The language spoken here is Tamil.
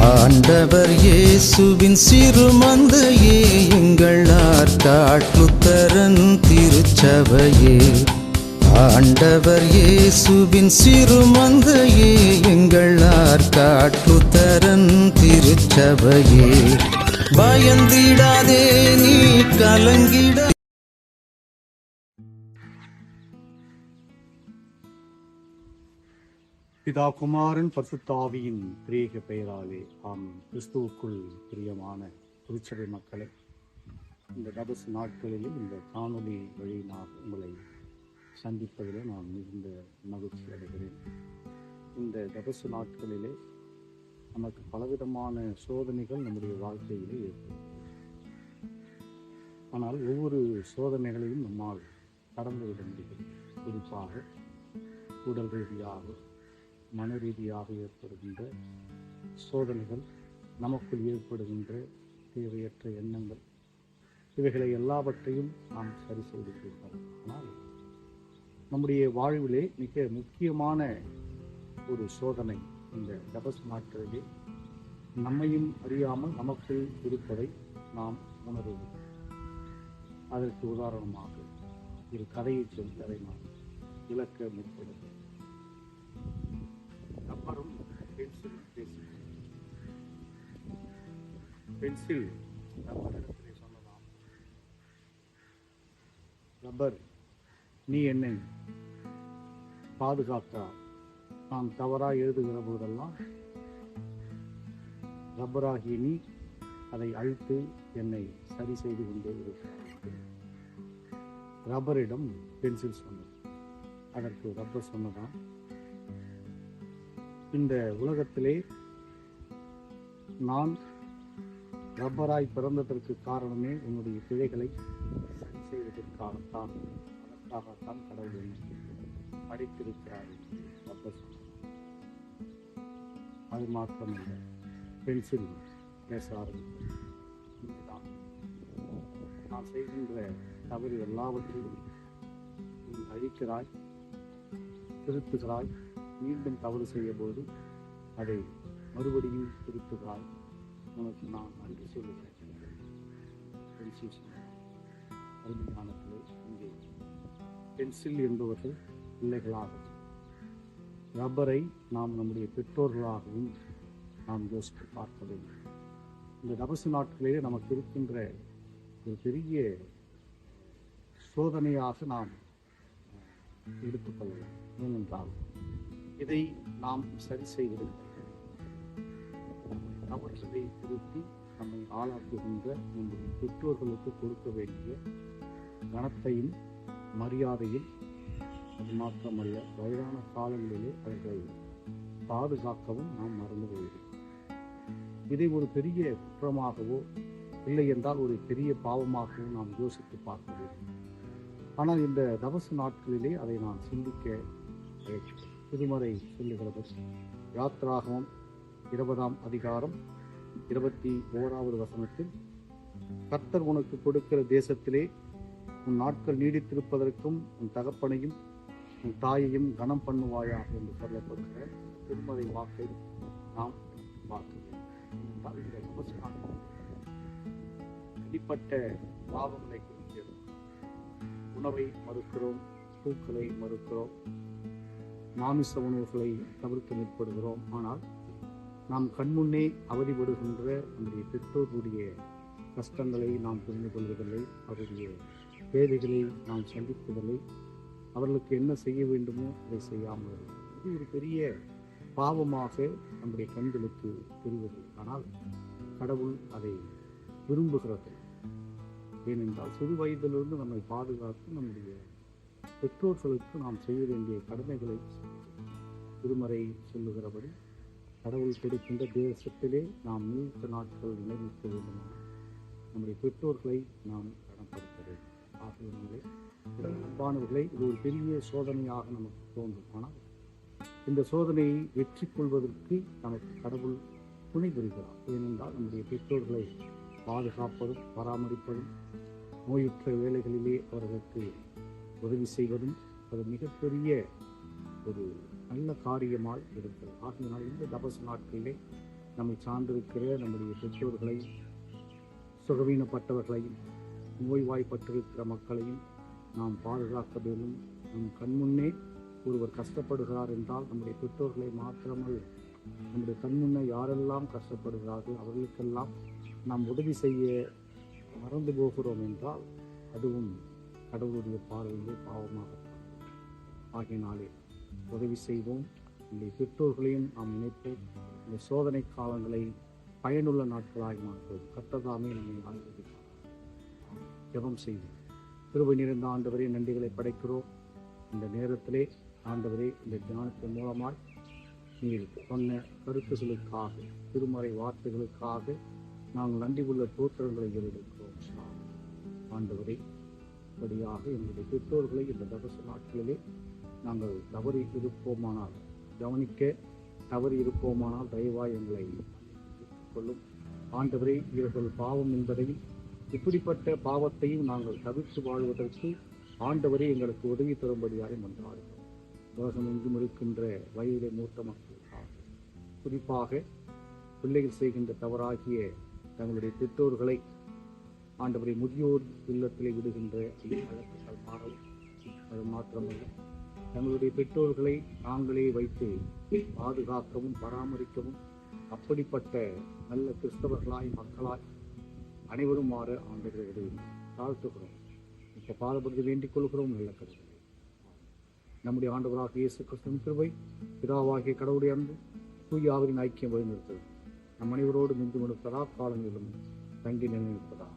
ஆண்டவர் இயேசுவின் சிறுமந்தையே எங்கள் ஆற்காட்டுத்தரன் திருச்சபையே. ஆண்டவர் இயேசுவின் சிறுமந்தையே எங்கள் ஆற்காட்டுத்தரன் திருச்சபையே. பயந்திடாதே நீ கலங்கிட. பிதா குமாரன் பரிசுத்த ஆவியின் திரியேக பெயராலே ஆமென். கிறிஸ்துவுக்குள் பிரியமான திருச்சபை மக்களை, இந்த தபசு நாட்களிலும் இந்த காணொலி வழியினால் உங்களை சந்திப்பதில் நான் மிகுந்த மகிழ்ச்சி அடைகிறேன். இந்த தபசு நாட்களிலே நமக்கு பலவிதமான சோதனைகள் நம்முடைய வாழ்க்கையிலே ஏற்படும். ஆனால் ஒவ்வொரு சோதனைகளையும் நம்மால் கடந்து விட முடியும். குறிப்பாக உடல் ரீதியாக, மன ரீதியாக ஏற்படுகின்ற சோதனைகள், நமக்குள் ஏற்படுகின்ற தேவையற்ற எண்ணங்கள், இவைகளை எல்லாவற்றையும் நாம் சரி செய்து கொள்கிறோம். ஆனால் நம்முடைய வாழ்விலே மிக முக்கியமான ஒரு சோதனை இந்த தபசு நாட்களிலே நம்மையும் அறியாமல் நமக்குள் இருப்பதை நாம் உணர்வோம். அதற்கு உதாரணமாக ஒரு கதையை சொல்லி அதை நான் விளக்க முற்படுகிறேன். ரப்பரும் பென்சில் ரப்பரிடத்திலே சொல்லலாம், ரப்பர், நீ என்னை பாதுகாத்தால் நான் தவறாக எழுதுகிற போதெல்லாம் ரப்பராகிய நீ அதை அழித்து என்னை சரி செய்து கொண்டே இருக்கிறார். ரப்பரிடம் பென்சில் சொன்னது. அதற்கு ரப்பர் சொன்னதான், இந்த உலகத்திலே நான் ரப்பராய் பிறந்ததற்கு காரணமே உன்னுடைய பிழைகளை சரி செய்வதற்காகத்தான், அதற்காகத்தான் கடவுள் என்னை படித்திருக்கிறார் என்று ரப்பர் சொன்னார். அது மாத்திரமல்ல, பென்சில் பேச ஆரம்பித்தது. நான் செய்கின்ற தவறு எல்லாவற்றையும் நீ அழிக்கிறாய், திருத்துகிறாய், மீண்டும் தவறு செய்ய போது அதை மறுபடியும் திருத்துகிறாய், உனக்கு நான் நன்றி சொல்லுகிறேன். அருமையானத்திலே இங்கே பென்சில் என்பவர்கள் பிள்ளைகளாகவும், ரப்பரை நாம் நம்முடைய பெற்றோர்களாகவும் நாம் யோசித்து பார்க்க வேண்டும். இந்த தபசு நாட்களிலே நமக்கு இருக்கின்ற ஒரு பெரிய சோதனையாக நாம் எடுத்துக்கொள்ளலாம். ஏனென்றால் இதை நாம் சரி செய்வதில்லை. தவறுகளை திருத்தி நம்மை ஆளாக்குகின்ற நம்முடைய பெற்றோர்களுக்கு கொடுக்க வேண்டிய கனத்தையும் மரியாதையும், அது மாத்திரமல்ல, வயதான காலங்களிலே அவர்களை பாதுகாக்கவும் நாம் மறந்து போகிறோம். இதை ஒரு பெரிய குற்றமாகவோ இல்லை என்றால் ஒரு பெரிய பாவமாகவோ நாம் யோசித்து பார்க்க வேண்டும். ஆனால் இந்த தபசு நாட்களிலே அதை நான் சிந்திக்க அழைக்கிறேன். திருமறை சொல்லுகிறது, யாத்ராகமம் 20ஆம் அதிகாரம் 21வது வசனத்தில், கர்த்தர் உனக்கு கொடுக்கிற தேசத்திலே உன் நாட்கள் நீடித்திருப்பதற்கும் உன் தகப்பனையும் உன் தாயையும் கனம் பண்ணுவாயாக என்று சொல்லப்படுகிற திருமறை வாக்கை நாம் பார்க்கிறோம். இந்த தபசு நாட்கள் அடிப்பட்ட பாவங்களை குறிக்கிறது. உணவை மறுக்கிறோம், பூக்களை மறுக்கிறோம், மாமிச உணவுகளை தவிர்க்க முற்படுகிறோம். ஆனால் நாம் கண்முன்னே அவதிப்படுகின்ற நம்முடைய பெற்றோருடைய கஷ்டங்களை நாம் புரிந்து கொள்வதில்லை, அவருடைய தேவைகளை நாம் சந்திப்பதில்லை, அவர்களுக்கு என்ன செய்ய வேண்டுமோ அதை செய்யாமல். இது ஒரு பெரிய பாவமாக நம்முடைய கண்களுக்கு தெரிவது. ஆனால் கடவுள் அதை விரும்புகிறது. ஏனென்றால் சிறு வயதிலிருந்து நம்மை பாதுகாத்து நம்முடைய பெற்றோர்களுக்கு நாம் செய்ய வேண்டிய கடமைகளை திருமறை சொல்லுகிறபடி கடவுள் கொடுக்கின்ற தேசத்திலே நாம் நீண்ட நாட்கள் நிலைநிற்க வேண்டுமானால் நம்முடைய பெற்றோர்களை நாம் கனப்படுத்த வேண்டும். ஆகியவர்களை, அன்பானவர்களை, இது ஒரு பெரிய சோதனையாக நமக்கு தோன்றும். ஆனால் இந்த சோதனையை வெற்றி கொள்வதற்கு நமக்கு கடவுள் துணை புரிகிறார். ஏனென்றால் நம்முடைய பெற்றோர்களை பாதுகாப்பதும் பராமரிப்பதும், நோயுற்ற வேலைகளிலே அவர்களுக்கு உதவி செய்வதும் அது மிகப்பெரிய ஒரு நல்ல காரியமாக இருக்கிறது. ஆகியனால் இந்த தபசு நாட்களிலே நம்மை சார்ந்திருக்கிற நம்முடைய பெற்றோர்களை, சுகவீனப்பட்டவர்களையும், நோய்வாய்ப்பட்டிருக்கிற மக்களையும் நாம் பாதுகாக்க வேண்டும். நம் கண்முன்னே ஒருவர் கஷ்டப்படுகிறார் என்றால் நம்முடைய பெற்றோர்களை மாத்திரமல்ல, நம்முடைய கண்முன்னே யாரெல்லாம் கஷ்டப்படுகிறார்கள் அவர்களுக்கெல்லாம் நாம் உதவி செய்ய மறந்து போகிறோம் என்றால் அதுவும் கடவுளுடைய பார்வையிலே பாவமாக. ஆகினாலே உதவி செய்வோம். நம்முடைய பெற்றோர்களையும் நாம் நினைப்போம். இந்த சோதனை காலங்களை பயனுள்ள நாட்களாக மாற்றுவோம். கர்த்ததாமே நம்மை ஆசீர்வதிப்பார். ஜெபம் செய்வோம். கிருபை நிறைந்த ஆண்டவரே, நன்றிகளை படைக்கிறோம். இந்த நேரத்திலே ஆண்டவரே, இந்த தியானத்தின் மூலமாய் நீர் சொன்ன கருத்துகளுக்காக, திருமறை வார்த்தைகளுக்காக நாங்கள் நன்றி உள்ள தோற்றங்களை எடுக்கிறோம். ஆண்டவரே, படியாக எங்களுடைய பெற்றோர்களை இந்த தபசு நாட்களிலே நாங்கள் தவறி இருப்போமானால், கவனிக்க தவறி இருப்போமானால் தயவாய் எங்களை கொள்ளும். ஆண்டவரே, இவர்கள் பாவம் என்பதையும் இப்படிப்பட்ட பாவத்தையும் நாங்கள் தவிர்த்து வாழ்வதற்கு ஆண்டவரே எங்களுக்கு உதவி தரும்படியாக மன்றாடுகிறோம். உலகம் எங்கும் இருக்கின்ற வயதிலே மூத்த மக்களுக்காக, குறிப்பாக பிள்ளைகள் செய்கின்ற தவறாகிய தங்களுடைய பெற்றோர்களை ஆண்டவரை முதியோர் இல்லத்திலே விடுகின்ற வழக்குகள் மாறவும், அது மாத்திரமல்ல தங்களுடைய பெற்றோர்களை நாங்களே வைத்து பாதுகாக்கவும் பராமரிக்கவும் அப்படிப்பட்ட நல்ல கிறிஸ்தவர்களாய் மக்களாய் அனைவரும் மாற ஆண்டவரை உதவி தாழ்த்துகிறோம். இப்போ பாதப்படுத்தி வேண்டிக் கொள்கிறோம். நல்ல கருத்து நம்முடைய ஆண்டவராக இயேசு கிறிஸ்துவின் கிருபை, பிதாவாகிய கடவுளுடைய அன்பு, தூய ஆவியின் ஐக்கியம் வழிநிறுத்தது நம் அனைவரோடு நின்று கொடுப்பதா காலங்களிலும் தங்கி நிலைநிற்பதா.